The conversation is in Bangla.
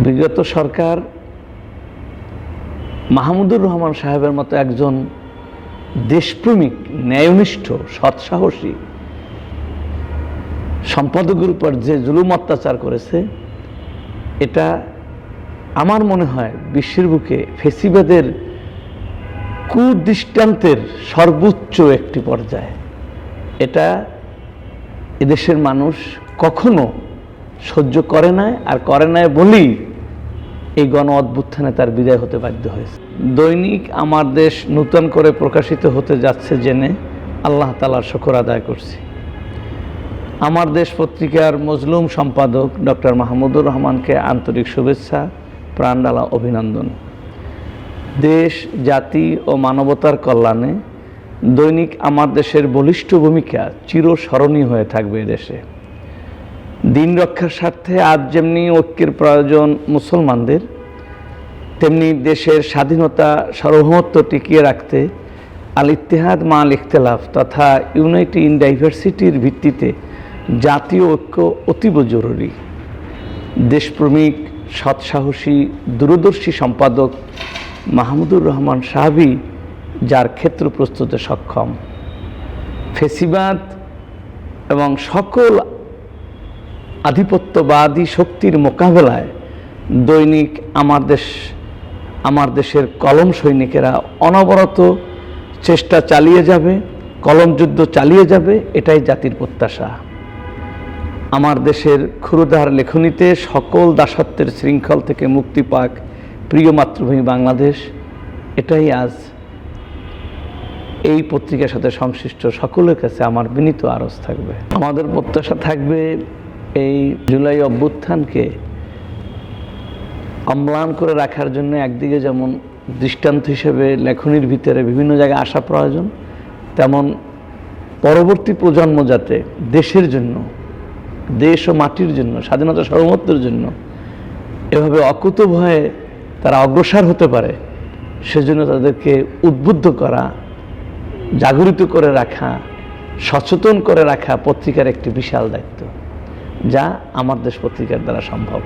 বিগত সরকার মাহমুদুর রহমান সাহেবের মতো একজন দেশপ্রেমিক, ন্যায়নিষ্ঠ, সৎসাহসী সম্পাদকের উপর যে জুলুম অত্যাচার করেছে, এটা আমার মনে হয় বিশ্বের বুকে ফেসিবাদের কুদৃষ্টান্তের সর্বোচ্চ একটি পর্যায়ে। এটা এদেশের মানুষ কখনো সহ্য করে নাই, আর করে নাই বলেই এই গণ অভ্যুত্থানে তার বিদায় হতে বাধ্য হয়েছে। দৈনিক আমার দেশ নূতন করে প্রকাশিত হতে যাচ্ছে জেনে আল্লাহ তাআলার শুকর আদায় করছি। আমার দেশ পত্রিকার মজলুম সম্পাদক ডক্টর মাহমুদুর রহমানকে আন্তরিক শুভেচ্ছা, প্রাণঢালা অভিনন্দন। দেশ, জাতি ও মানবতার কল্যাণে দৈনিক আমার দেশের বলিষ্ঠ ভূমিকা চিরস্মরণীয় হয়ে থাকবে এদেশে। দিন রক্ষার স্বার্থে আজ যেমনি ঐক্যের প্রয়োজন মুসলমানদের, তেমনি দেশের স্বাধীনতা, সার্বভৌমত্ব টিকিয়ে রাখতে আল ইত্তেহাদ মা আল ইখতিলাফ তথা ইউনাইটি ইন ডাইভার্সিটির ভিত্তিতে জাতীয় ঐক্য অতীব জরুরি। দেশপ্রেমিক, সৎসাহসী, দূরদর্শী সম্পাদক মাহমুদুর রহমান সাহাবী যার ক্ষেত্র প্রস্তুতে সক্ষম। ফেসিবাদ এবং সকল আধিপত্যবাদী শক্তির মোকাবেলায় দৈনিক আমার দেশের কলম সৈনিকেরা অনবরত চেষ্টা চালিয়ে যাবে, কলম যুদ্ধ চালিয়ে যাবে, এটাই জাতির প্রত্যাশা। আমার দেশের ক্ষুরধার লেখনীতে সকল দাসত্বের শৃঙ্খল থেকে মুক্তি পাক প্রিয় মাতৃভূমি বাংলাদেশ, এটাই আজ এই পত্রিকার সাথে সংশ্লিষ্ট সকলের কাছে আমার বিনীত আরজ থাকবে। আমাদের প্রত্যাশা থাকবে এই জুলাই অভ্যুত্থানকে অম্লান করে রাখার জন্য একদিকে যেমন দৃষ্টান্ত হিসেবে লেখনীর ভিতরে বিভিন্ন জায়গায় আসা প্রয়োজন, তেমন পরবর্তী প্রজন্ম যাতে দেশের জন্য, দেশ ও মাটির জন্য, স্বাধীনতা সার্বভৌমত্বের জন্য এভাবে অকুতভয়ে তারা অগ্রসর হতে পারে, সেজন্য তাদেরকে উদ্বুদ্ধ করা, জাগরিত করে রাখা, সচেতন করে রাখা পত্রিকার একটি বিশাল দায়িত্ব, যা আমার দেশ পত্রিকার দ্বারা সম্ভব।